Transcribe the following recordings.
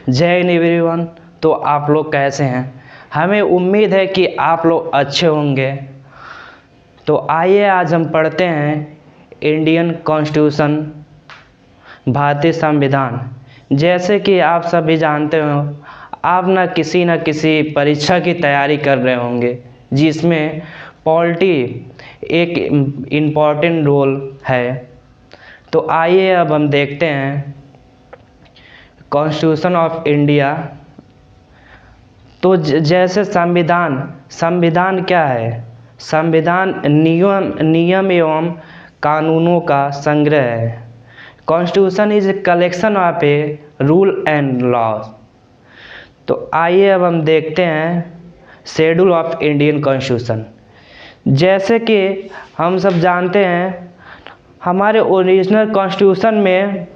जय हिंद एवरीवन। तो आप लोग कैसे हैं? हमें उम्मीद है कि आप लोग अच्छे होंगे। तो आइए आज हम पढ़ते हैं इंडियन कॉन्स्टिट्यूशन, भारतीय संविधान। जैसे कि आप सभी जानते हो, आप न किसी परीक्षा की तैयारी कर रहे होंगे जिसमें पॉलिटी एक इम्पॉर्टेंट रोल है। तो आइए अब हम देखते हैं कॉन्स्टिट्यूशन ऑफ इंडिया। तो जैसे संविधान क्या है? संविधान नियम एवं कानूनों का संग्रह है। Constitution is a collection of a rule and laws. तो आइए अब हम देखते हैं शेड्यूल ऑफ इंडियन कॉन्स्टिट्यूशन। जैसे कि हम सब जानते हैं, हमारे ओरिजिनल कॉन्स्टिट्यूशन में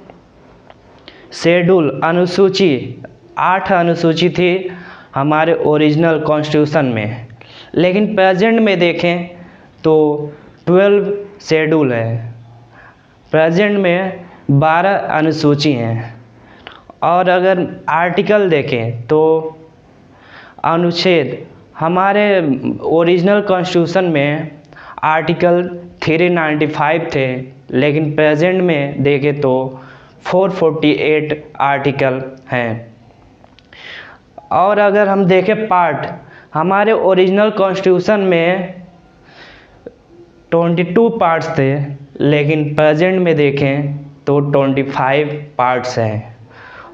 शेड्यूल अनुसूची 8 अनुसूची थी हमारे ओरिजिनल कॉन्स्टिट्यूशन में, लेकिन प्रेजेंट में देखें तो 12 शेड्यूल है। प्रेजेंट में 12 अनुसूची हैं। और अगर आर्टिकल देखें तो अनुच्छेद हमारे ओरिजिनल कॉन्स्टिट्यूशन में आर्टिकल 395 थे, लेकिन प्रेजेंट में देखें तो 448 आर्टिकल हैं। और अगर हम देखें पार्ट, हमारे ओरिजिनल कॉन्स्टिट्यूशन में 22 पार्ट्स थे, लेकिन प्रेजेंट में देखें तो 25 पार्ट्स हैं।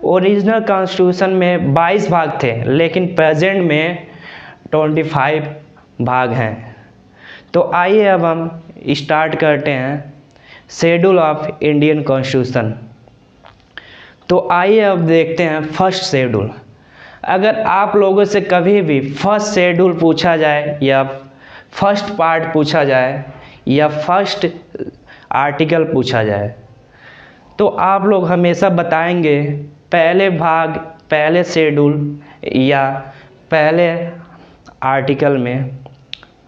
ओरिजिनल कॉन्स्टिट्यूशन में 22 भाग थे, लेकिन प्रेजेंट में 25 भाग हैं। तो आइए अब हम स्टार्ट करते हैं शेड्यूल ऑफ इंडियन कॉन्स्टिट्यूशन। तो आइए अब देखते हैं फर्स्ट शेड्यूल। अगर आप लोगों से कभी भी फर्स्ट शेड्यूल पूछा जाए या फर्स्ट पार्ट पूछा जाए या फर्स्ट आर्टिकल पूछा जाए, तो आप लोग हमेशा बताएंगे पहले भाग, पहले शेड्यूल या पहले आर्टिकल में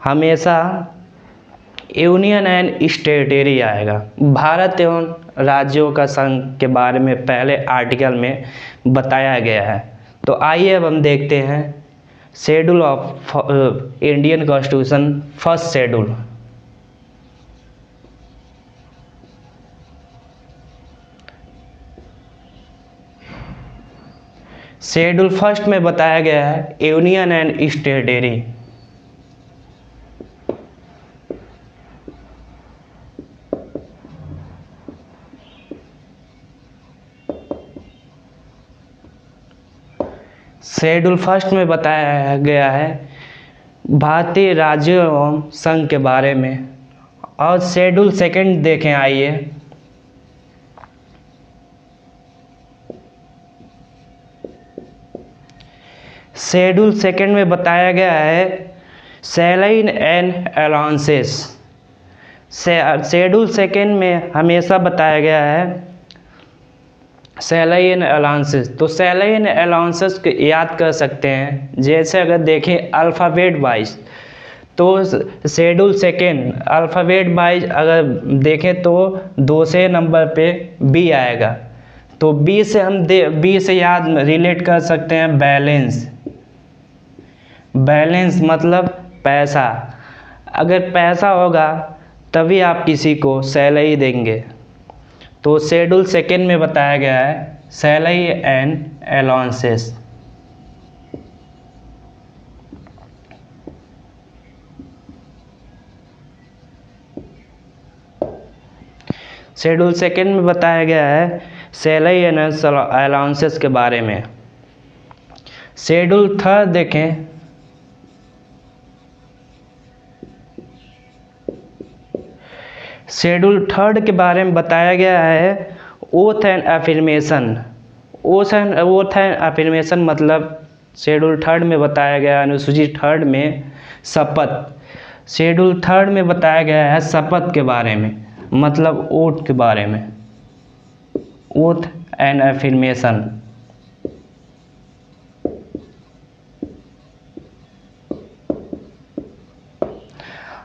हमेशा यूनियन एंड स्टेटरी आएगा। भारत एवं राज्यों का संघ के बारे में पहले आर्टिकल में बताया गया है। तो आइए अब हम देखते हैं schedule of Indian constitution, first schedule. Schedule first में बताया गया है यूनियन एंड स्टेटरी। शेड्यूल फर्स्ट में बताया गया है भारतीय राज्यों एवं संघ के बारे में। और शेड्यूल सेकंड देखें, आइए। शेड्यूल सेकंड में बताया गया है salary and allowances. Schedule second में हमेशा बताया गया है सैलरी एंड अलाउंसेस। तो सैलरी एंड अलाउंसेस को याद कर सकते हैं। जैसे अगर देखें अल्फ़ाबेट वाइज, तो शेड्यूल सेकेंड अल्फ़ाबेट वाइज अगर देखें तो 2 से नंबर पे बी आएगा। तो बी से हम बी से याद रिलेट कर सकते हैं बैलेंस। बैलेंस मतलब पैसा। अगर पैसा होगा तभी आप किसी को सैलरी देंगे। तो शेड्यूल सेकेंड में बताया गया है salary and allowances. Schedule second में बताया गया है सैलरी एंड अलाउंसेस के बारे में। शेड्यूल थर्ड देखें। शेड्यूल थर्ड के बारे में बताया गया है oath and affirmation. Oath and affirmation मतलब शेड्यूल थर्ड में बताया गया अनुसूची थर्ड में शपथ। शेड्यूल थर्ड में बताया गया है शपथ के बारे में, मतलब ओथ के बारे में, ओथ एंड अफर्मेशन।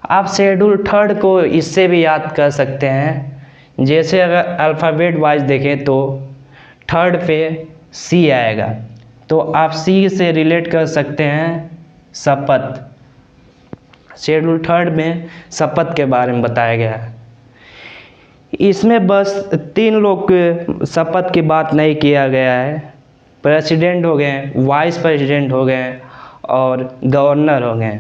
आप शेड्यूल थर्ड को इससे भी याद कर सकते हैं। जैसे अगर अल्फ़ाबेट वाइज देखें तो थर्ड पे सी आएगा। तो आप सी से रिलेट कर सकते हैं शपथ। शेड्यूल थर्ड में शपथ के बारे में बताया गया है। इसमें बस 3 लोग के शपथ की बात नहीं किया गया है। प्रेसिडेंट हो गए, वाइस प्रेसिडेंट हो गए और गवर्नर हो गए।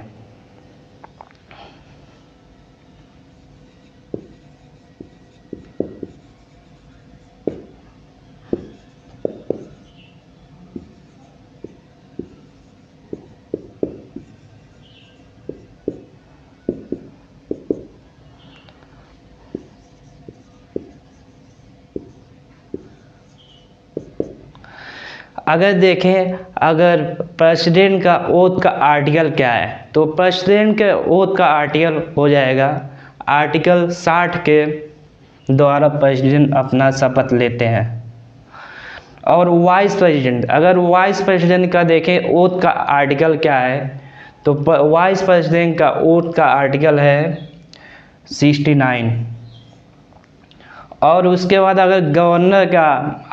अगर देखें, अगर प्रेसिडेंट का ओथ का आर्टिकल क्या है, तो प्रेसिडेंट के ओथ का आर्टिकल हो जाएगा आर्टिकल 60 के द्वारा प्रेसिडेंट अपना शपथ लेते हैं। और वाइस प्रेसिडेंट, अगर वाइस प्रेसिडेंट का देखें ओथ का आर्टिकल क्या है, तो वाइस प्रेसिडेंट का ओथ का आर्टिकल है 69। और उसके बाद अगर गवर्नर का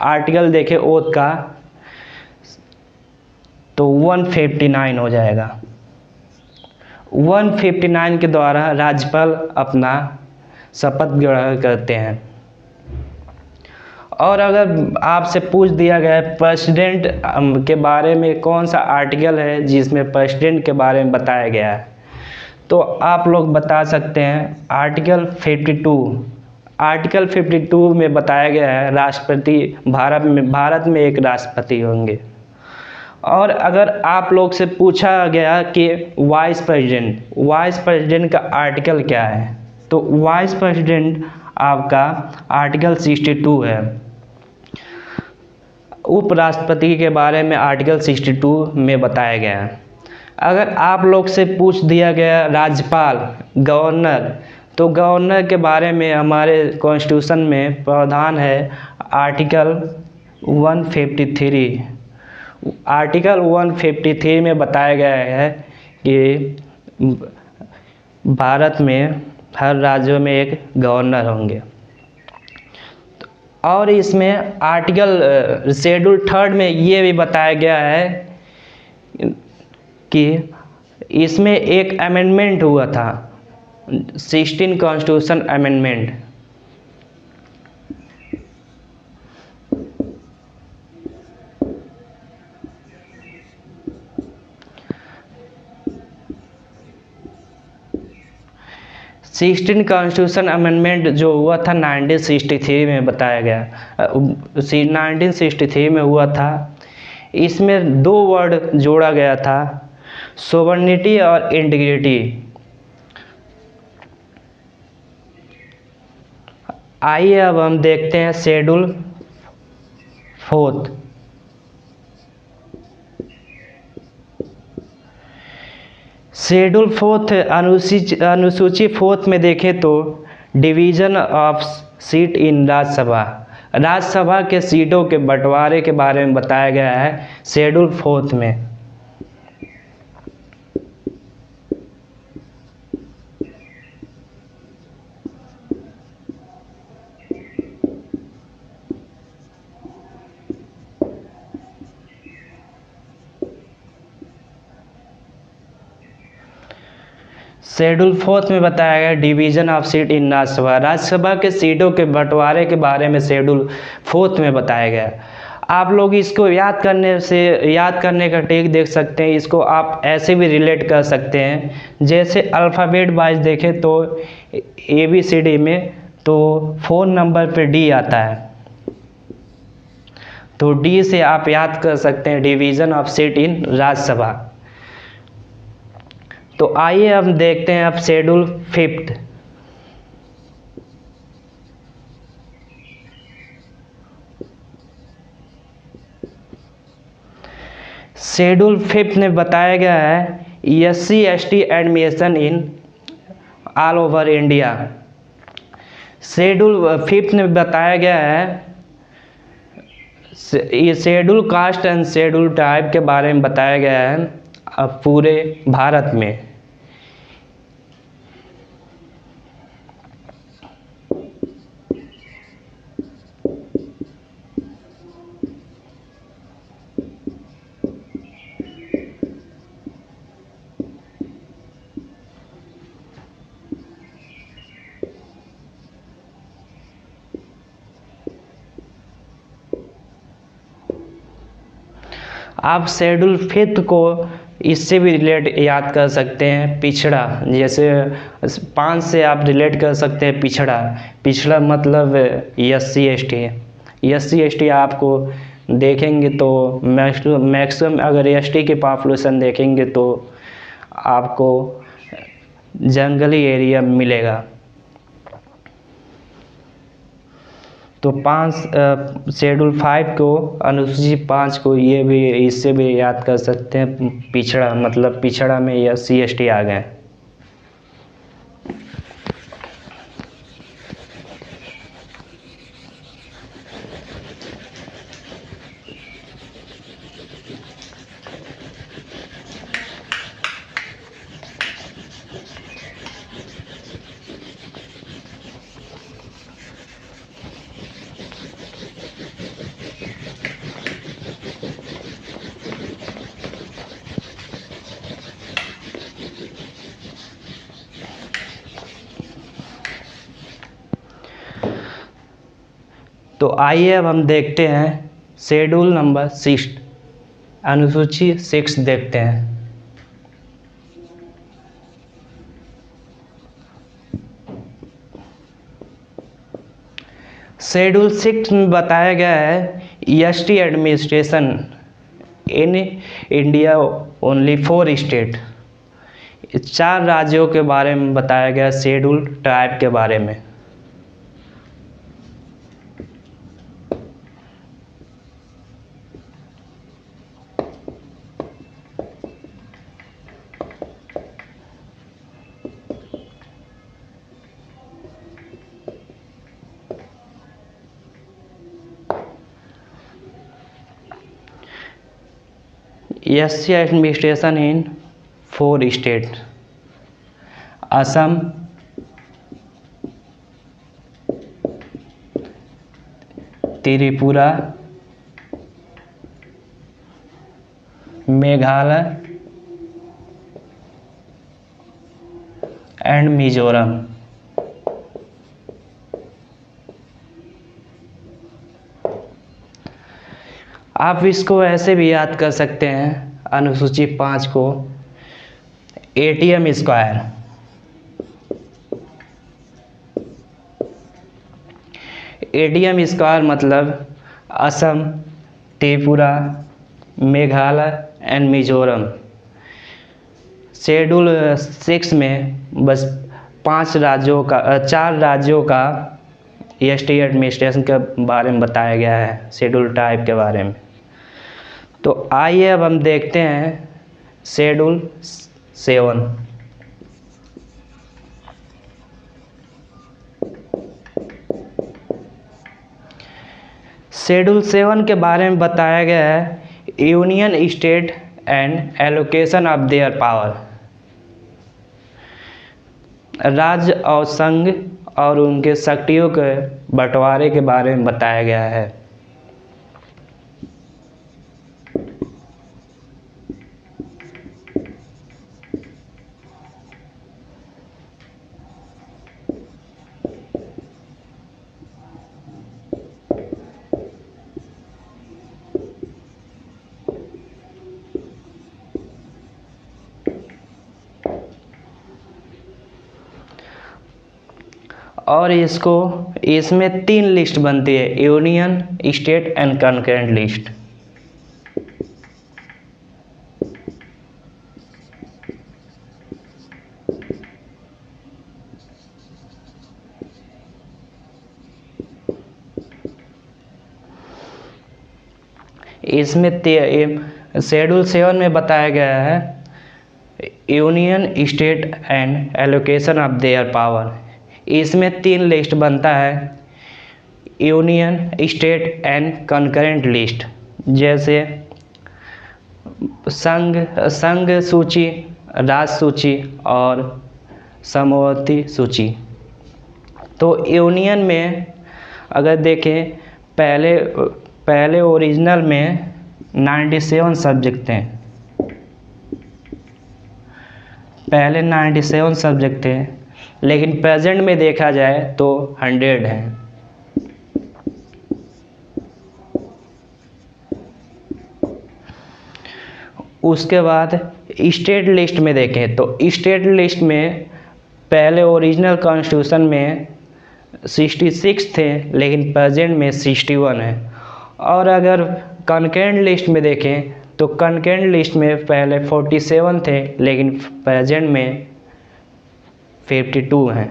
आर्टिकल देखें ओथ का, तो 159 हो जाएगा। 159 के द्वारा राज्यपाल अपना शपथ ग्रहण करते हैं। और अगर आपसे पूछ दिया गया है प्रेसिडेंट के बारे में कौन सा आर्टिकल है जिसमें प्रेसिडेंट के बारे में बताया गया है, तो आप लोग बता सकते हैं आर्टिकल 52। आर्टिकल 52 में बताया गया है राष्ट्रपति भारत में एक राष्ट्रपति होंगे। और अगर आप लोग से पूछा गया कि वाइस प्रेसिडेंट का आर्टिकल क्या है, तो वाइस प्रेसिडेंट आपका आर्टिकल 62 है। उपराष्ट्रपति के बारे में आर्टिकल 62 में बताया गया है। अगर आप लोग से पूछ दिया गया राज्यपाल, गवर्नर, तो गवर्नर के बारे में हमारे कॉन्स्टिट्यूशन में प्रावधान है आर्टिकल 153। आर्टिकल 153 में बताया गया है कि भारत में हर राज्यों में एक गवर्नर होंगे। और इसमें आर्टिकल शेड्यूल थर्ड में ये भी बताया गया है कि इसमें एक अमेंडमेंट हुआ था, 16 constitution amendment. Sixteen constitution amendment जो हुआ था 1963 में बताया गया, 1963 में हुआ था। इसमें 2 वर्ड जोड़ा गया था, सोवर्निटी और इंटीग्रिटी। आइए अब हम देखते हैं शेड्यूल फोर्थ। शेड्यूल फोर्थ अनुसूची फोर्थ में देखें तो डिवीज़न ऑफ सीट इन राज्यसभा के सीटों के बंटवारे के बारे में बताया गया है शेड्यूल फोर्थ में। शेड्यूल फोर्थ में बताया गया डिवीज़न ऑफ सीट इन राज्यसभा के सीटों के बंटवारे के बारे में शेड्यूल फोर्थ में बताया गया। आप लोग इसको याद करने का ट्रिक देख सकते हैं। इसको आप ऐसे भी रिलेट कर सकते हैं, जैसे अल्फ़ाबेट वाइज देखें तो ABCD में तो 4 नंबर पे D आता है, तो D से आप याद कर सकते हैं डिवीज़न ऑफ सीट इन राज्यसभा। तो आइए हम देखते हैं अब शेड्यूल फिफ्थ। शेड्यूल फिफ्थ में बताया गया है SC/ST admission in all over India. Schedule fifth में बताया गया है ये schedule caste and schedule tribe के बारे में बताया गया है पूरे भारत में। आप शेड्यूल फिफ्थ को इससे भी रिलेट याद कर सकते हैं, पिछड़ा। जैसे 5 से आप रिलेट कर सकते हैं पिछड़ा। पिछड़ा मतलब SC ST आपको देखेंगे तो मैक्सिमम अगर ST के पॉपुलेशन देखेंगे तो आपको जंगली एरिया मिलेगा। तो शेड्यूल 5 को, अनुसूची 5 को ये भी इससे भी याद कर सकते हैं, पिछड़ा मतलब पिछड़ा में SC ST आ गए। तो आइए अब हम देखते हैं शेड्यूल नंबर 6, अनुसूची 6 देखते हैं। शेड्यूल 6 में बताया गया है ST administration in India only 4 state. 4 राज्यों के बारे में बताया गया, शेड्यूल ट्राइब के बारे में। SC administration in 4 state: Assam, Tripura, Meghalaya and Mizoram. आप इसको ऐसे भी याद कर सकते हैं, अनुसूची 5 को ATM स्क्वायर। ATM स्क्वायर मतलब असम, त्रिपुरा, मेघालय एंड मिजोरम। शेड्यूल 6 में बस 4 राज्यों का ST एडमिनिस्ट्रेशन के बारे में बताया गया है, शेड्यूल टाइप के बारे में। तो आइए अब हम देखते हैं शेड्यूल 7। शेड्यूल 7 के बारे में बताया गया है union state and allocation of their power. राज्य और संघ और उनके शक्तियों के बंटवारे के बारे में बताया गया है। और इसमें 3 लिस्ट बनती है: union, state and concurrent list. इसमें शेड्यूल 7 में बताया गया है union, state and allocation of their power. इसमें 3 लिस्ट बनता है: union, state and concurrent list. जैसे संघ सूची, राज्य सूची और समवर्ती सूची। तो यूनियन में अगर देखें, पहले ओरिजिनल में 97 सब्जेक्ट थे। पहले 97 सब्जेक्ट थे, लेकिन प्रेजेंट में देखा जाए तो 100 हैं। उसके बाद स्टेट लिस्ट में देखें तो स्टेट लिस्ट में पहले ओरिजिनल कॉन्स्टिट्यूशन में 66 थे लेकिन प्रेजेंट में 61 है। और अगर कंकरेंट लिस्ट में देखें तो कंकरेंट लिस्ट में पहले 47 थे लेकिन प्रेजेंट में 52 हैं।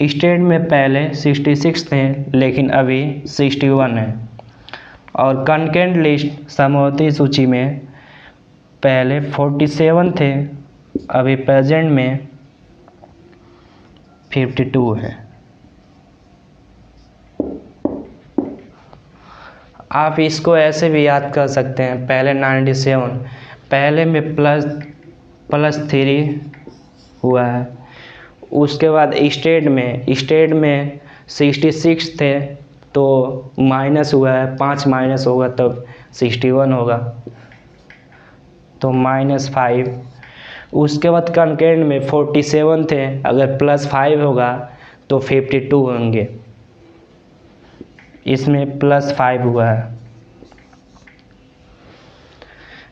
स्टेट में पहले 66 थे लेकिन अभी 61 है। और कंकरेंट लिस्ट समवर्ती सूची में पहले 47 थे अभी प्रेजेंट में 52 है। आप इसको ऐसे भी याद कर सकते हैं, पहले 97 पहले में प्लस 3 हुआ है। उसके बाद स्टेट में 66 थे तो माइनस हुआ है, 5 माइनस होगा तब 61 होगा तो -5। उसके बाद कंकरेंट में 47 थे, अगर +5 होगा तो 52 होंगे, इसमें +5 हुआ है।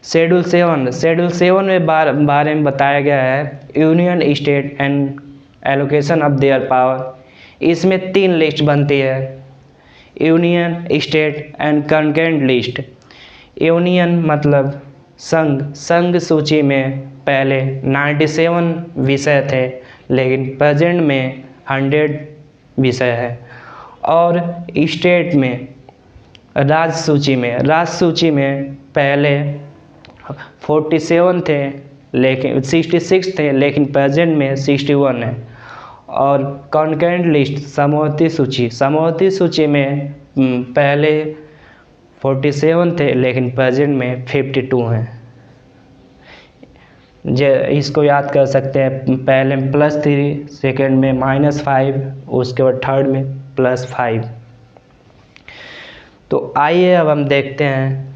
शेड्यूल 7 में बारे में बताया गया है union state and allocation of their power. इसमें 3 लिस्ट बनती है, union, state and concurrent list. Union मतलब संघ सूची में पहले 97 विषय थे लेकिन प्रेजेंट में 100 विषय है। और स्टेट में राज्य सूची में पहले 47 थे लेकिन 66 थे लेकिन प्रेजेंट में 61 है। और कंकरेंट लिस्ट समवर्ती सूची में पहले 47 थे लेकिन प्रेजेंट में 52 हैं। इसको याद कर सकते हैं, पहले में +3, सेकेंड में -5, उसके बाद थर्ड में +5। तो आइए अब हम देखते हैं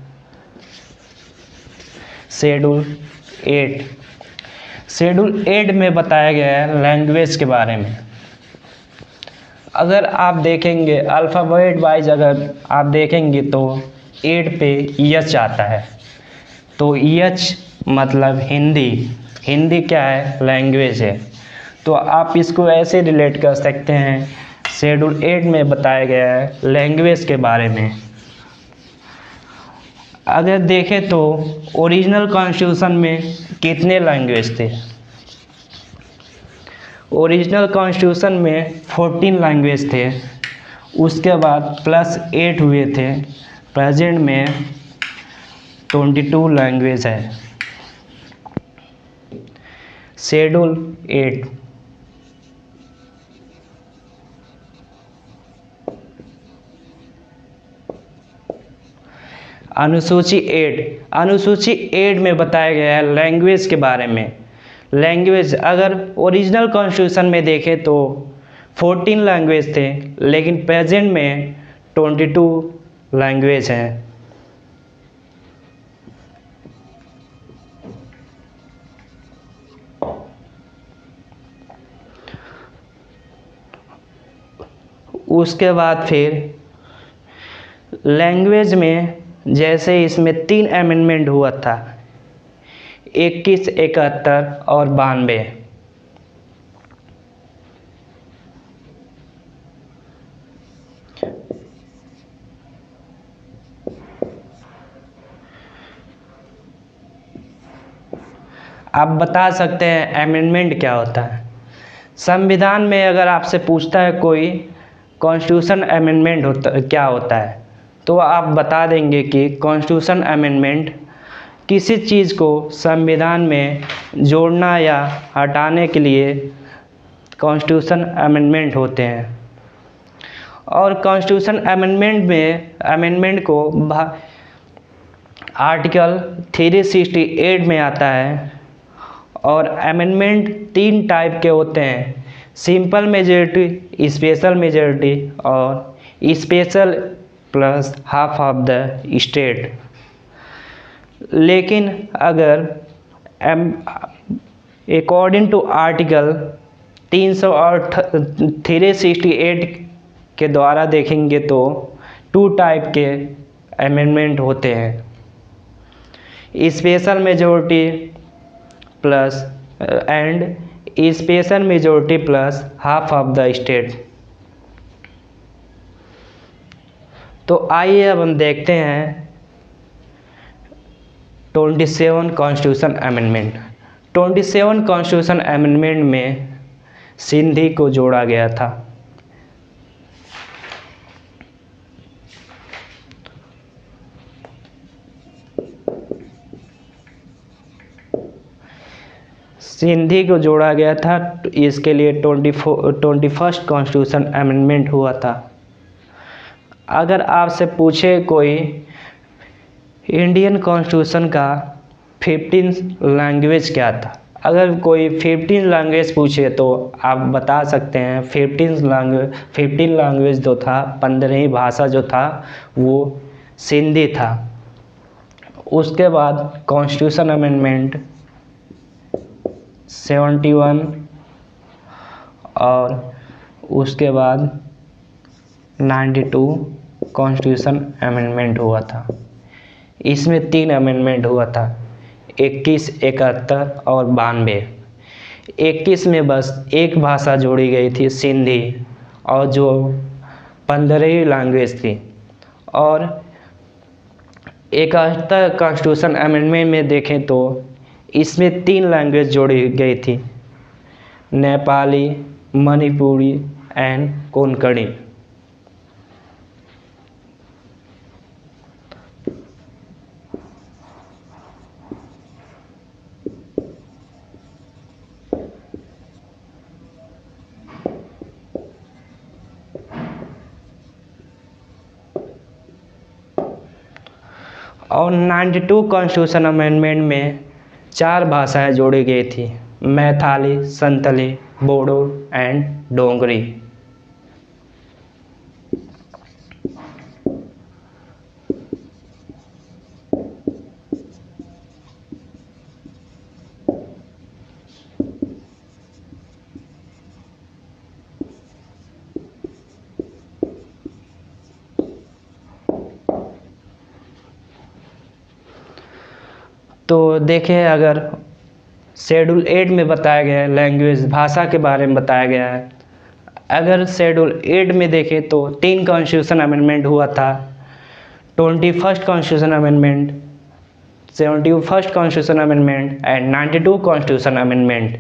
शेड्यूल 8 में बताया गया है लैंग्वेज के बारे में। अगर आप देखेंगे अल्फ़ाबेट वाइज, अगर आप देखेंगे तो 8 पे एच आता है, तो एच मतलब हिंदी क्या है, लैंग्वेज है। तो आप इसको ऐसे रिलेट कर सकते हैं, शेड्यूल 8 में बताया गया है लैंग्वेज के बारे में। अगर देखें तो ओरिजिनल कॉन्स्टिट्यूशन में कितने लैंग्वेज थे? ओरिजिनल कॉन्स्टिट्यूशन में 14 लैंग्वेज थे, उसके बाद +8 हुए थे, प्रेजेंट में 22 लैंग्वेज है। शेड्यूल 8 अनुसूची 8 में बताया गया है लैंग्वेज के बारे में। लैंग्वेज अगर ओरिजिनल कॉन्स्टिट्यूशन में देखें तो 14 लैंग्वेज थे लेकिन प्रेजेंट में 22 लैंग्वेज हैं। उसके बाद फिर लैंग्वेज में जैसे इसमें 3 अमेंडमेंट हुआ था, 21, 71 और 92। आप बता सकते हैं अमेंडमेंट क्या होता है? संविधान में अगर आपसे पूछता है कोई कॉन्स्टिट्यूशन अमेंडमेंट क्या होता है, तो आप बता देंगे कि कॉन्स्टिट्यूशन अमेंडमेंट किसी चीज़ को संविधान में जोड़ना या हटाने के लिए कॉन्स्टिट्यूशन अमेंडमेंट होते हैं। और कॉन्स्टिट्यूशन अमेंडमेंट को आर्टिकल 368 में आता है। और अमेंडमेंट 3 टाइप के होते हैं, सिंपल मेजॉरिटी, स्पेशल मेजॉरिटी और special plus half of the state. लेकिन अगर अकॉर्डिंग टू आर्टिकल 300 और 368 के द्वारा देखेंगे तो 2 टाइप के अमेंडमेंट होते हैं। Special majority plus and special majority plus half of the state. तो आइए अब हम देखते हैं 27 कॉन्स्टिट्यूशन अमेंडमेंट। 27 कॉन्स्टिट्यूशन अमेंडमेंट में सिंधी को जोड़ा गया था। सिंधी को जोड़ा गया था, इसके लिए 21st कॉन्स्टिट्यूशन अमेंडमेंट हुआ था। अगर आपसे पूछे कोई इंडियन कॉन्स्टिट्यूशन का 15 लैंग्वेज क्या था, अगर कोई 15 लैंग्वेज पूछे तो आप बता सकते हैं 15 लैंग्वेज जो था, 15वीं भाषा जो था वो सिंधी था। उसके बाद कॉन्स्टिट्यूशन अमेंडमेंट 71 और उसके बाद 92 कॉन्स्टिट्यूशन अमेंडमेंट हुआ था। इसमें 3 अमेंडमेंट हुआ था, 21, 71 और 92। 21 में बस एक भाषा जोड़ी गई थी सिंधी, और जो 15वीं लैंग्वेज थी। और 71 कॉन्स्टिट्यूशन अमेंडमेंट में देखें तो इसमें 3 लैंग्वेज जोड़ी गई थी, नेपाली, मणिपुरी एंड कोंकणी। और 92 कॉन्स्टिट्यूशन अमेंडमेंट में 4 भाषाएं जोड़ी गई थी, मैथिली, संथली, बोडो एंड डोगरी। तो देखें, अगर शेड्यूल 8 में बताया गया है लैंग्वेज भाषा के बारे में बताया गया है। अगर शेड्यूल 8 में देखें तो 3 कॉन्स्टिट्यूशन अमेंडमेंट हुआ था, 21st constitution amendment, 71st constitution amendment and 92 constitution amendment.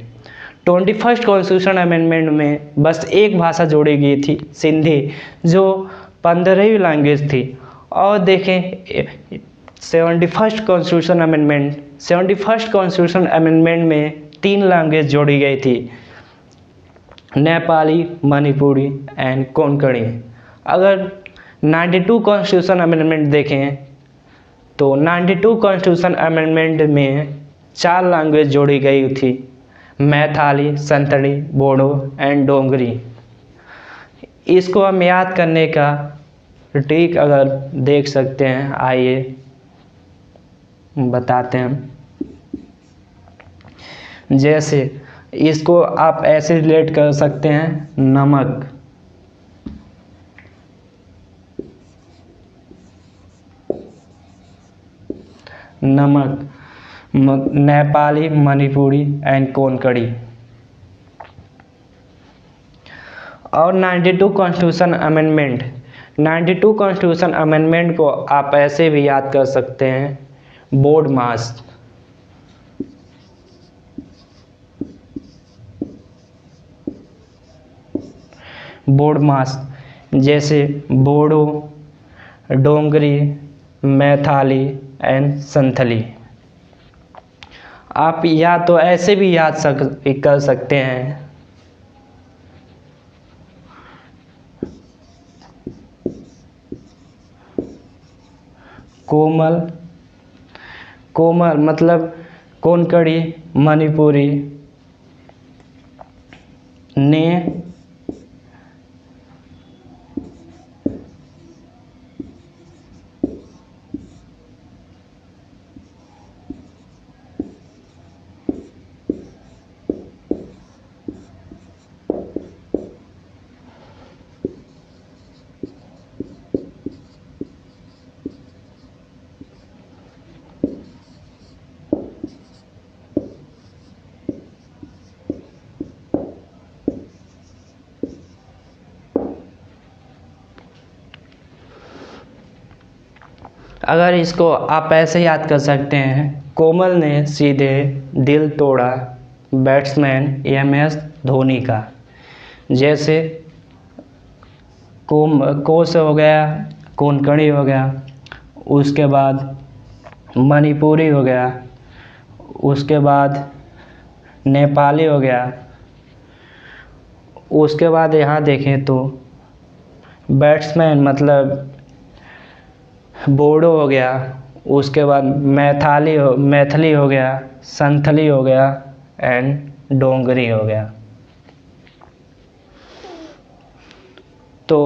21st constitution amendment में बस एक भाषा जोड़ी गई थी सिंधी, जो 15वीं लैंग्वेज थी। और देखें 71st कॉन्स्टिट्यूशन अमेंडमेंट में 3 लैंग्वेज जोड़ी गई थी, नेपाली, मणिपुरी एंड कोंकणी। अगर 92 कॉन्स्टिट्यूशन अमेंडमेंट देखें तो 92 कॉन्स्टिट्यूशन अमेंडमेंट में 4 लैंग्वेज जोड़ी गई थी, मैथिली, संथली, बोडो एंड डोगरी। इसको हम याद करने का ट्रिक अगर देख सकते हैं, आइए बताते हैं। जैसे इसको आप ऐसे रिलेट कर सकते हैं, नमक, नमक, नेपाली, मणिपुरी एंड कोंकणी। और 92 कॉन्स्टिट्यूशन अमेंडमेंट, 92 कॉन्स्टिट्यूशन अमेंडमेंट को आप ऐसे भी याद कर सकते हैं, बोर्ड मास, बोर्ड मास, जैसे बोडो, डोगरी, मैथिली एंड संथली। आप या तो ऐसे भी याद कर सकते हैं, कोमल, कोमल मतलब कोंकणी, मणिपुरी, ने, अगर इसको आप ऐसे याद कर सकते हैं, कोमल ने सीधे दिल तोड़ा बैट्समैन MS धोनी का। जैसे कोस हो गया, कोंकणी हो गया, उसके बाद मणिपुरी हो गया, उसके बाद नेपाली हो गया, उसके बाद यहाँ देखें तो बैट्समैन मतलब बोडो हो गया, उसके बाद मैथिली हो गया, संथली हो गया एंड डोंगरी हो गया। तो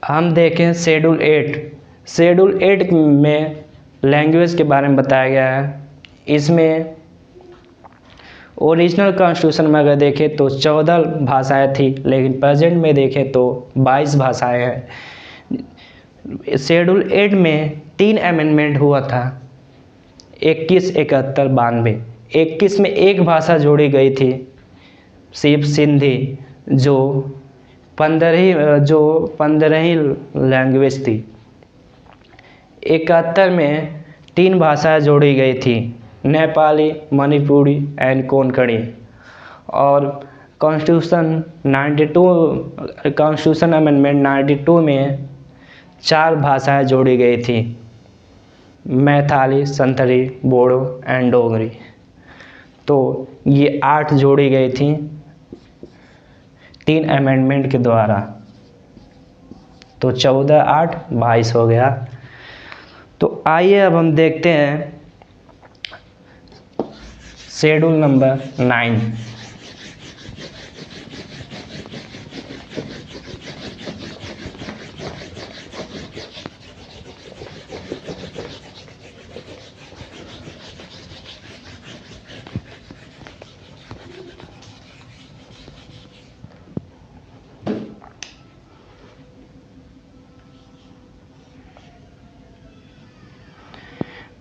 हम देखें शेड्यूल 8 में लैंग्वेज के बारे में बताया गया है। इसमें ओरिजिनल कॉन्स्टिट्यूशन में अगर देखें तो 14 भाषाएं थी, लेकिन प्रेजेंट में देखें तो 22 भाषाएं हैं। शेड्यूल 8 में 3 अमेंडमेंट हुआ था, 21, 71, 92। 21 में एक भाषा जोड़ी गई थी, सिर्फ सिंधी, जो 15 लैंग्वेज थी। 71 में 3 भाषाएं जोड़ी गई थी, नेपाली, मणिपुरी एंड कोंकणी। और कॉन्स्टिट्यूशन अमेंडमेंट 92 में 4 भाषाएं जोड़ी गई थी, मैथिली, संथली, बोडो एंड डोगरी। तो ये 8 जोड़ी गई थी 3 अमेंडमेंट के द्वारा। तो 14, 8, 22 हो गया। तो आइए अब हम देखते हैं शेड्यूल नंबर 9।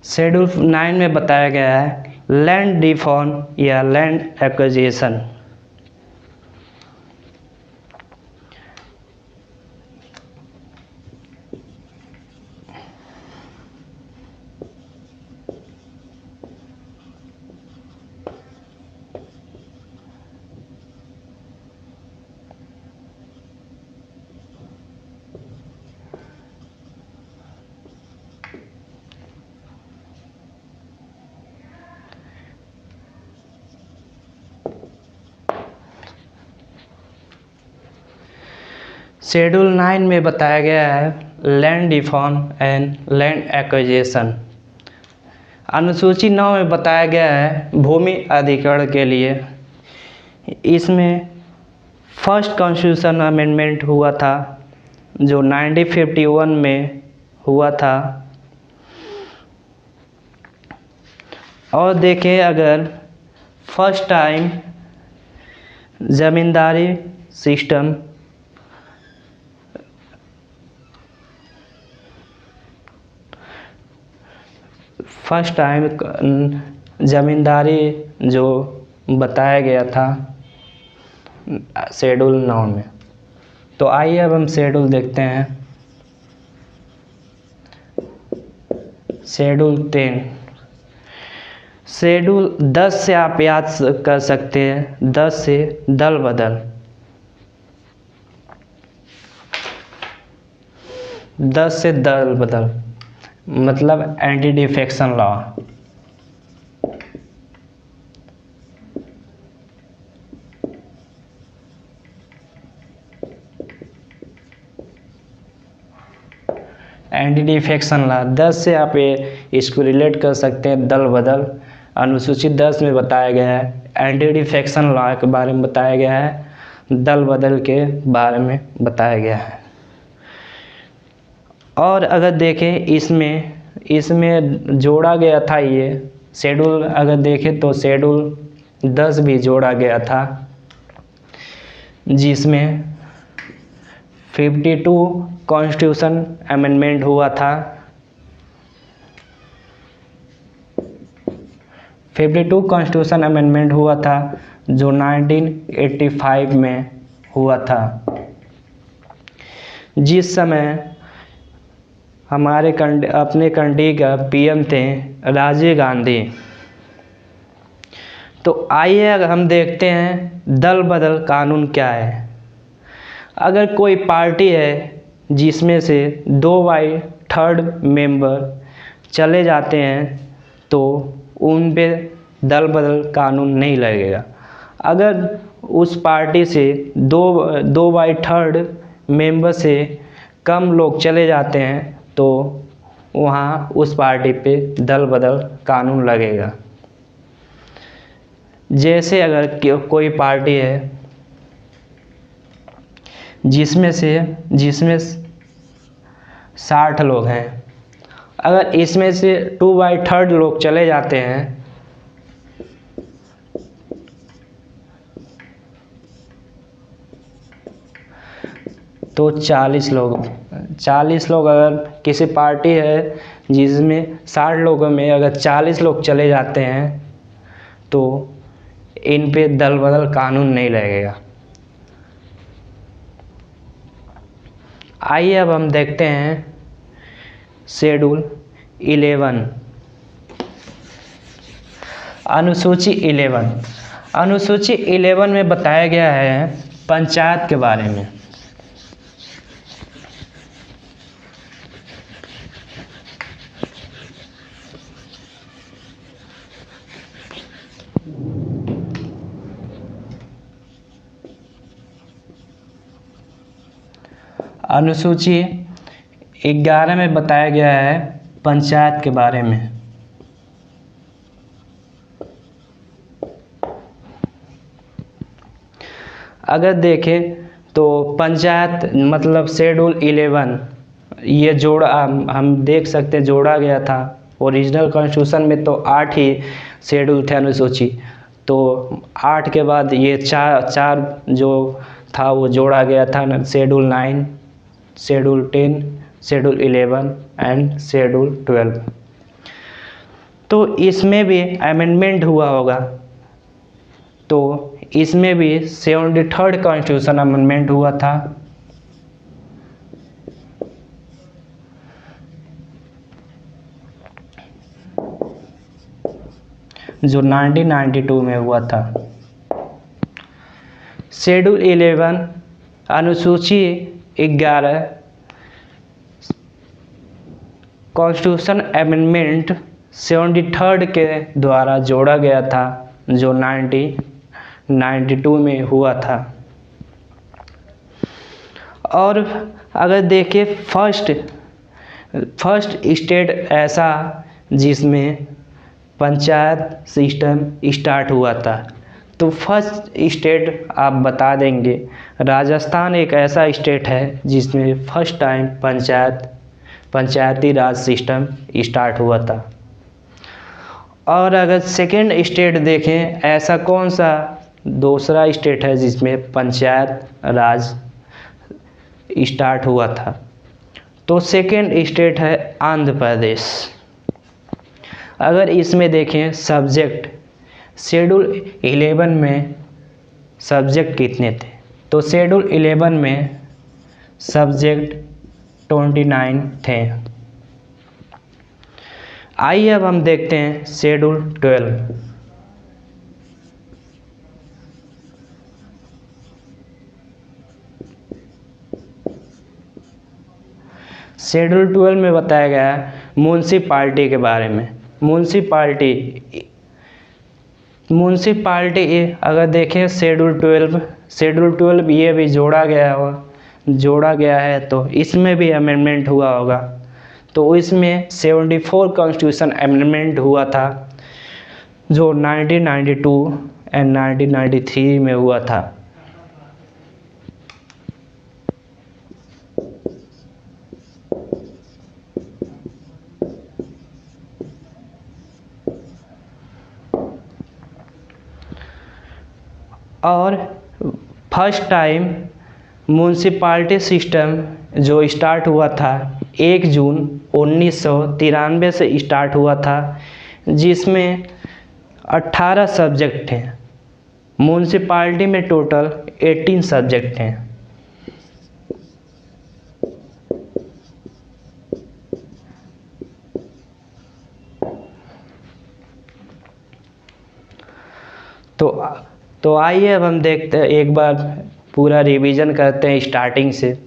शेड्यूल 9 में बताया गया है लैंड डिफॉर्म या लैंड एक्विजिशन। शेड्यूल 9 में बताया गया है land deform and land acquisition. अनुसूची 9 में बताया गया है भूमि अधिग्रहण के लिए। इसमें फर्स्ट कॉन्स्टिट्यूशन अमेंडमेंट हुआ था जो 1951 में हुआ था। और देखें अगर फर्स्ट टाइम ज़मींदारी सिस्टम ज़मींदारी जो बताया गया था शेड्यूल 9 में। तो आइए अब हम शेड्यूल देखते हैं। शेड्यूल 10। शेड्यूल 10 से आप याद कर सकते हैं, 10 से दल बदल। 10 से दल बदल मतलब anti defection law. Anti defection law 10 से आप इसको रिलेट कर सकते हैं दल बदल। अनुसूची 10 में बताया गया है एंटी डिफेक्शन लॉ के बारे में बताया गया है, दल बदल के बारे में बताया गया है। और अगर देखें इसमें जोड़ा गया था ये शेड्यूल, अगर देखें तो शेड्यूल 10 भी जोड़ा गया था जिसमें 52 कॉन्स्टिट्यूशन अमेंडमेंट हुआ था। 52 कॉन्स्टिट्यूशन अमेंडमेंट हुआ था जो 1985 में हुआ था, जिस समय अपने कंट्री का पीएम थे राजीव गांधी। तो आइए अगर हम देखते हैं दल बदल कानून क्या है। अगर कोई पार्टी है जिसमें से 2/3 मेंबर चले जाते हैं तो उन पे दल बदल कानून नहीं लगेगा। अगर उस पार्टी से 2/3 मेंबर से कम लोग चले जाते हैं तो वहाँ उस पार्टी पे दल बदल कानून लगेगा। जैसे अगर कोई पार्टी है जिसमें 60 लोग हैं, अगर इसमें से 2/3 लोग चले जाते हैं तो 40 लोग अगर किसी पार्टी है जिसमें 60 लोगों में अगर 40 लोग चले जाते हैं तो इन पे दल बदल कानून नहीं लगेगा। आइए अब हम देखते हैं शेड्यूल 11, अनुसूची 11 में बताया गया है पंचायत के बारे में। अनुसूची 11 में बताया गया है पंचायत के बारे में। अगर देखें तो पंचायत मतलब शेड्यूल 11 ये हम देख सकते हैं जोड़ा गया था। ओरिजिनल कॉन्स्टिट्यूशन में तो 8 ही शेड्यूल थे अनुसूची, तो 8 के बाद ये चार जो था वो जोड़ा गया था, schedule 9, schedule 10, schedule 11 and schedule 12। तो इसमें भी अमेंडमेंट हुआ होगा, तो इसमें भी 73rd कॉन्स्टिट्यूशन अमेंडमेंट हुआ था। जो 1992 में हुआ था। शेड्यूल 11 अनुसूची 11 कॉन्स्टिट्यूशन अमेंडमेंट 73rd के द्वारा जोड़ा गया था, जो 1992 में हुआ था। और अगर देखें फर्स्ट स्टेट ऐसा जिसमें पंचायत सिस्टम स्टार्ट हुआ था, तो फर्स्ट स्टेट आप बता देंगे राजस्थान एक ऐसा स्टेट है जिसमें फर्स्ट टाइम पंचायती राज सिस्टम स्टार्ट हुआ था। और अगर सेकेंड स्टेट देखें ऐसा कौन सा दूसरा स्टेट है जिसमें पंचायत राज स्टार्ट हुआ था, तो सेकेंड स्टेट है आंध्र प्रदेश। अगर इसमें देखें सब्जेक्ट, शेड्यूल 11 में सब्जेक्ट कितने थे, तो शेड्यूल 11 में सब्जेक्ट 29 थे। आइए अब हम देखते हैं शेड्यूल 12। शेड्यूल 12 में बताया गया है म्यूनसिपाल्टी के बारे में। म्यूनसिपाल्टी अगर देखें शेड्यूल 12 ये भी जोड़ा गया है, तो इसमें भी अमेंडमेंट हुआ होगा। तो इसमें 74 कॉन्स्टिट्यूशन अमेंडमेंट हुआ था, जो 1992 एंड 1993 में हुआ था। और फर्स्ट टाइम म्यूनसिपाल्टी सिस्टम जो स्टार्ट हुआ था 1 जून 1993 से स्टार्ट हुआ था, जिसमें 18 सब्जेक्ट थे। म्यूनसिपाल्टी में टोटल 18 सब्जेक्ट हैं। तो तो आइए अब हम देखते हैं, एक बार पूरा रिवीजन करते हैं स्टार्टिंग से।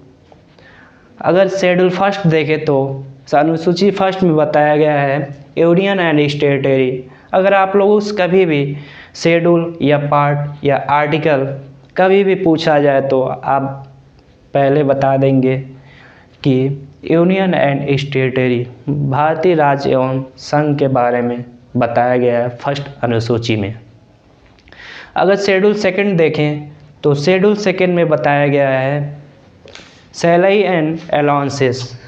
अगर शेड्यूल फर्स्ट देखें तो अनुसूची फर्स्ट में बताया गया है यूनियन एंड टेरिटरी। अगर आप लोगों से कभी भी शेड्यूल या पार्ट या आर्टिकल कभी भी पूछा जाए तो आप पहले बता देंगे कि यूनियन एंड टेरिटरी भारतीय राज्य एवं संघ के बारे में बताया गया है फर्स्ट अनुसूची में। अगर शेड्यूल सेकंड देखें तो शेड्यूल सेकंड में बताया गया है salary and allowances.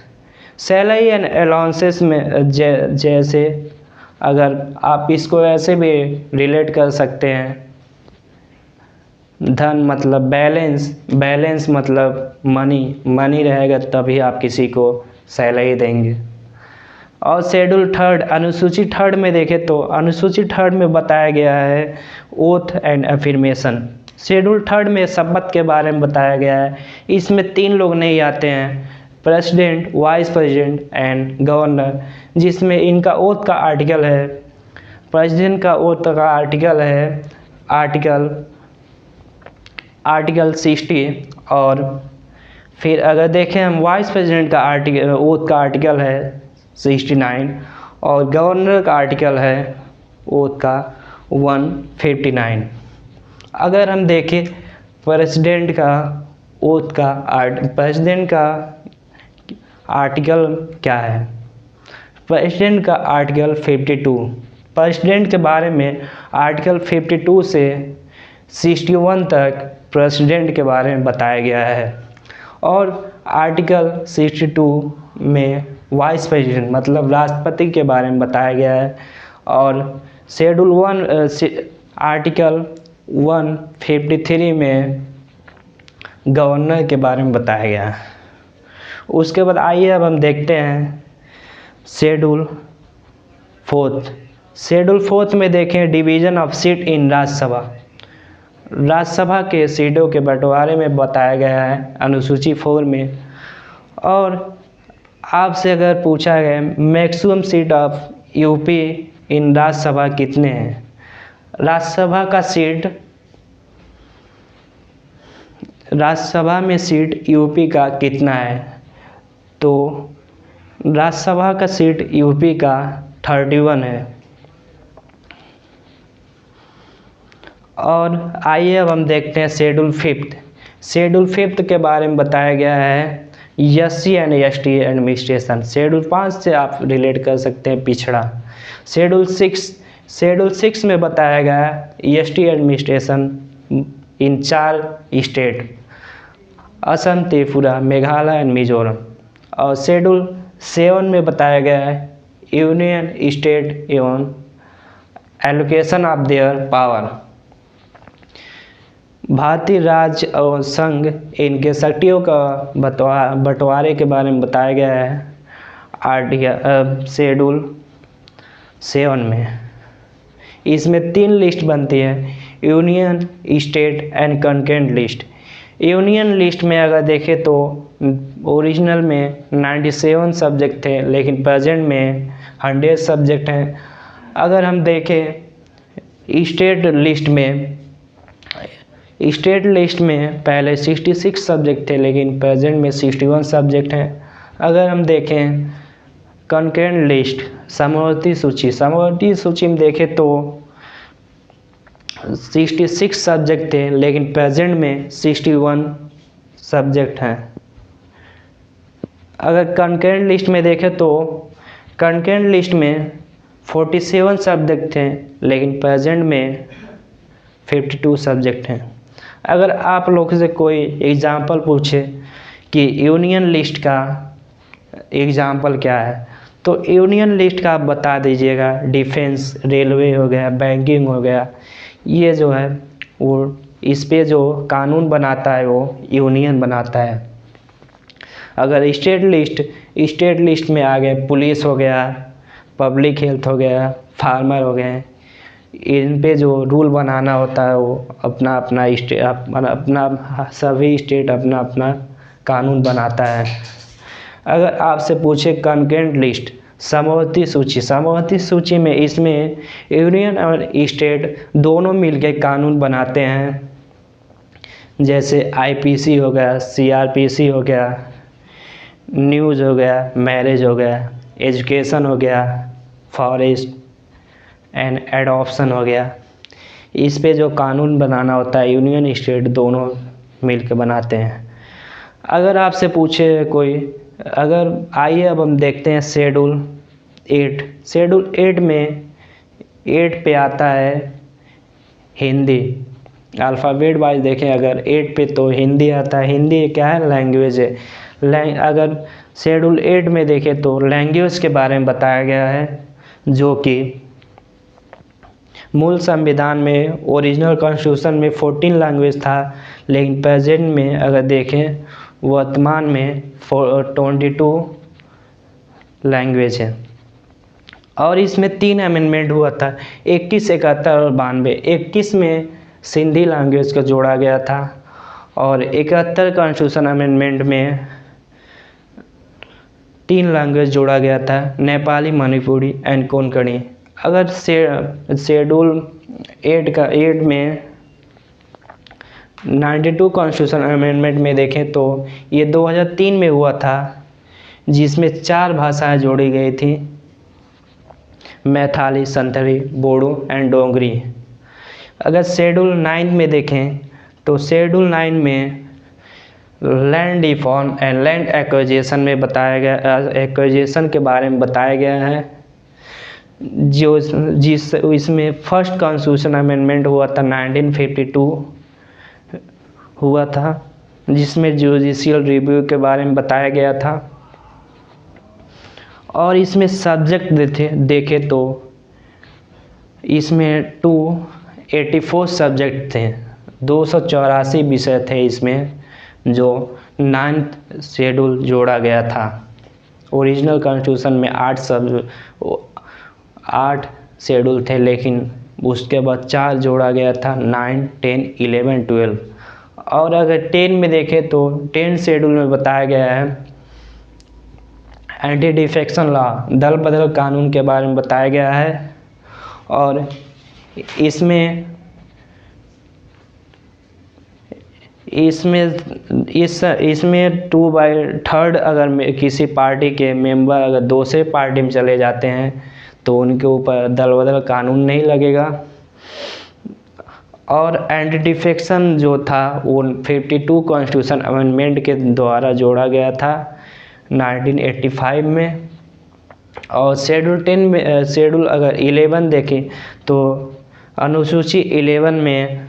Salary and allowances में जैसे अगर आप इसको ऐसे भी रिलेट कर सकते हैं, धन मतलब बैलेंस, बैलेंस मतलब मनी, मनी रहेगा तभी आप किसी को सैलरी देंगे। और शेड्यूल थर्ड अनुसूची थर्ड में देखें तो अनुसूची थर्ड में बताया गया है oath and affirmation. Schedule third में शपथ के बारे में बताया गया है। इसमें 3 लोग नहीं आते हैं, president, vice president and governor, जिसमें इनका ओथ का आर्टिकल है, प्रेसिडेंट का ओथ का आर्टिकल है आर्टिकल 60। और फिर अगर देखें हम वाइस प्रेसिडेंट का आर्टिकल ओथ का आर्टिकल है 69 और गवर्नर का आर्टिकल है ओथ का 159। अगर हम देखें प्रेसिडेंट का ओथ का प्रेसिडेंट का आर्टिकल क्या है, प्रेसिडेंट का आर्टिकल 52। प्रेसिडेंट के बारे में आर्टिकल 52 से 61 तक प्रेसिडेंट के बारे में बताया गया है। और आर्टिकल 62 में वाइस प्रेसिडेंट मतलब राष्ट्रपति के बारे में बताया गया है। और शेड्यूल 1 आर्टिकल 153 में गवर्नर के बारे में बताया गया है। उसके बाद आइए अब हम देखते हैं शेड्यूल फोर्थ। शेड्यूल फोर्थ में देखें डिवीज़न ऑफ सीट इन राज्यसभा। राज्यसभा के सीटों के बंटवारे में बताया गया है अनुसूची 4 में। और आपसे अगर पूछा गया maximum seat of UP in Rajya Sabha कितने हैं, राज्यसभा का सीट, राज्यसभा में सीट यूपी का कितना है, तो राज्यसभा का सीट यूपी का 31 है। और आइए अब हम देखते हैं शेड्यूल फिफ्थ। शेड्यूल फिफ्थ के बारे में बताया गया है SC and ST administration. Schedule 5 से आप रिलेट कर सकते हैं पिछड़ा। शेड्यूल 6 में बताया गया है ST administration in 4 state Assam, Tripura, Meghalaya and Mizoram. और शेड्यूल 7 में बताया गया है यूनियन स्टेट एवं एलोकेशन ऑफ देयर पावर। भारतीय राज्य और संघ इनके शक्तियों का बंटवारे के बारे में बताया गया है शेड्यूल 7 में। इसमें 3 लिस्ट बनती है, union, state and concurrent list. Union list में अगर देखें तो ओरिजिनल में 97 सब्जेक्ट थे, लेकिन प्रेजेंट में 100 सब्जेक्ट हैं। अगर हम देखें स्टेट लिस्ट में पहले 66 सब्जेक्ट थे, लेकिन प्रेजेंट में 61 सब्जेक्ट हैं। अगर हम देखें कंकरेंट लिस्ट समवर्ती सूची में देखें तो 66 सब्जेक्ट थे, लेकिन प्रेजेंट में 61 सब्जेक्ट हैं। अगर कंकरेंट लिस्ट में देखें तो कंकरेंट लिस्ट में 47 सब्जेक्ट थे, लेकिन प्रेजेंट में 52 सब्जेक्ट हैं। अगर आप लोग से कोई एग्जाम्पल पूछे कि यूनियन लिस्ट का एग्जाम्पल क्या है, तो यूनियन लिस्ट का आप बता दीजिएगा डिफेंस, रेलवे हो गया, बैंकिंग हो गया। ये जो है वो इस पे जो कानून बनाता है वो यूनियन बनाता है। अगर स्टेट लिस्ट में आ गए पुलिस हो गया, पब्लिक हेल्थ हो गया, फार्मर हो गए, इन पे जो रूल बनाना होता है वो सभी स्टेट अपना अपना कानून बनाता है। अगर आपसे पूछे कंकरेंट लिस्ट समवर्ती सूची में इसमें यूनियन और स्टेट दोनों मिलकर कानून बनाते हैं, जैसे आईपीसी हो गया, सीआरपीसी हो गया, न्यूज़ हो गया, मैरिज हो गया, एजुकेशन हो गया, फॉरेस्ट एंड एडॉप्शन हो गया। इस पे जो कानून बनाना होता है यूनियन स्टेट दोनों मिलकर बनाते हैं। अगर आपसे पूछे कोई, अगर आइए अब हम देखते हैं शेड्यूल 8 में 8 पे आता है हिंदी। अल्फ़ाबेट वाइज देखें अगर 8 पे तो हिंदी आता है। हिंदी क्या है? लैंग्वेज है। अगर शेड्यूल 8 में देखें तो लैंग्वेज के बारे में बताया गया है, जो कि मूल संविधान में ओरिजिनल कॉन्स्टिट्यूशन में 14 लैंग्वेज था, लेकिन प्रेजेंट में अगर देखें वर्तमान में 22 लैंग्वेज है। और इसमें 3 अमेंडमेंट हुआ था, 21, 71 और 92। 21 में सिंधी लैंग्वेज को जोड़ा गया था और 71 कॉन्स्टिट्यूशन अमेंडमेंट में 3 लैंग्वेज जोड़ा गया था, नेपाली, मणिपुरी एंड कोंकणी। अगर शेड्यूल 8 में 92 कॉन्स्टिट्यूशन अमेंडमेंट में देखें तो ये 2003 में हुआ था, जिसमें 4 भाषाएं जोड़ी गई थी, मैथिली, संथाली, बोडो एंड डोगरी। अगर शेड्यूल 9 में देखें तो शेड्यूल 9 में land reform and land acquisition में बताया गया, एक्विजिशन के बारे में बताया गया है, इसमें फर्स्ट कॉन्स्टिट्यूशन अमेंडमेंट हुआ था 1952 हुआ था, जिसमें जुडिशियल रिव्यू के बारे में बताया गया था। और इसमें सब्जेक्ट देखे तो इसमें 284 सब्जेक्ट थे, 284 विषय थे इसमें, जो 9th शेड्यूल जोड़ा गया था। ओरिजिनल कॉन्स्टिट्यूशन में 8 शेड्यूल थे, लेकिन उसके बाद 4 जोड़ा गया था, 9, 10, 11, 12। और अगर 10 में देखें तो 10 शेड्यूल में बताया गया है एंटी डिफेक्शन लॉ, दल बदल कानून के बारे में बताया गया है। और इसमें 2/3 अगर किसी पार्टी के मेंबर अगर दूसरे पार्टी में चले जाते हैं तो उनके ऊपर दल बदल कानून नहीं लगेगा। और एंटी डिफेक्शन जो था वो 52 कॉन्स्टिट्यूशन अमेंडमेंट के द्वारा जोड़ा गया था 1985 में। और शेड्यूल 10 में शेड्यूल अगर 11 देखें तो अनुसूची 11 में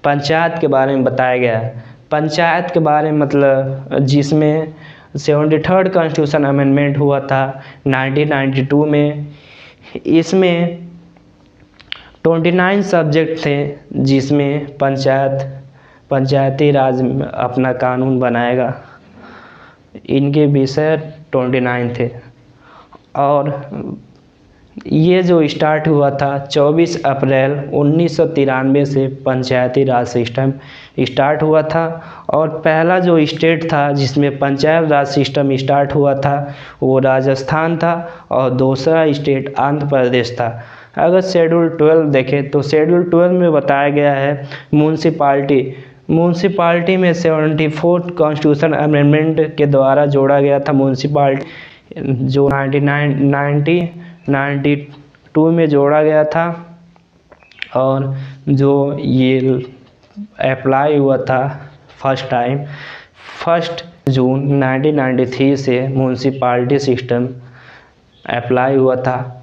पंचायत के बारे में बताया गया है। पंचायत के बारे में मतलब जिसमें 73rd कॉन्स्टिट्यूशन अमेंडमेंट हुआ था 1992 में। इसमें 29 सब्जेक्ट थे, जिसमें पंचायती राज अपना कानून बनाएगा, इनके विषय 29 थे। और ये जो स्टार्ट हुआ था 24 अप्रैल 1993 से पंचायती राज सिस्टम स्टार्ट हुआ था। और पहला जो स्टेट था जिसमें पंचायत राज सिस्टम स्टार्ट हुआ था वो राजस्थान था, और दूसरा स्टेट आंध्र प्रदेश था। अगर शेड्यूल 12 देखें तो शेड्यूल 12 में बताया गया है म्यूनसिपाल्टी में 74 कॉन्स्टिट्यूशन अमेंडमेंट के द्वारा जोड़ा गया था म्यूनसिपाल्टी, जो 1992 में जोड़ा गया था। और जो ये अप्लाई हुआ था फर्स्ट टाइम 1 जून 1993 से म्यूनसिपाल्टी सिस्टम अप्लाई हुआ था,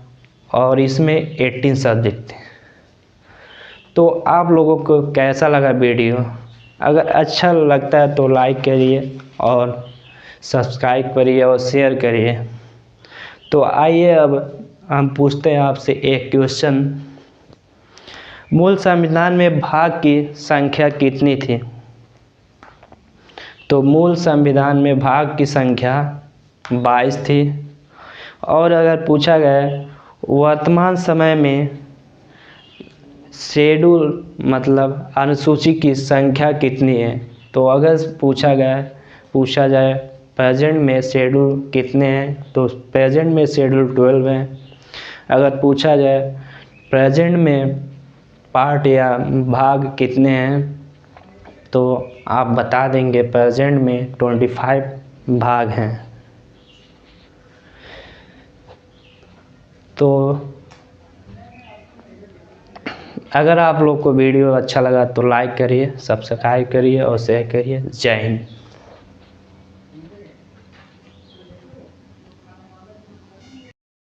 और इसमें 18 सब्जेक्ट थे। तो आप लोगों को कैसा लगा वीडियो? अगर अच्छा लगता है तो लाइक करिए और सब्सक्राइब करिए और शेयर करिए। तो आइए अब हम पूछते हैं आपसे एक क्वेश्चन। मूल संविधान में भाग की संख्या कितनी थी? तो मूल संविधान में भाग की संख्या 22 थी। और अगर पूछा गया वर्तमान समय में शेड्यूल मतलब अनुसूची की संख्या कितनी है, तो अगर पूछा जाए प्रेजेंट में शेड्यूल कितने हैं, तो प्रेजेंट में शेड्यूल 12 हैं। अगर पूछा जाए प्रेजेंट में पार्ट या भाग कितने हैं, तो आप बता देंगे प्रेजेंट में 25 भाग हैं। तो अगर आप लोग को वीडियो अच्छा लगा तो लाइक करिए, सब्सक्राइब करिए और शेयर करिए। जय हिंद।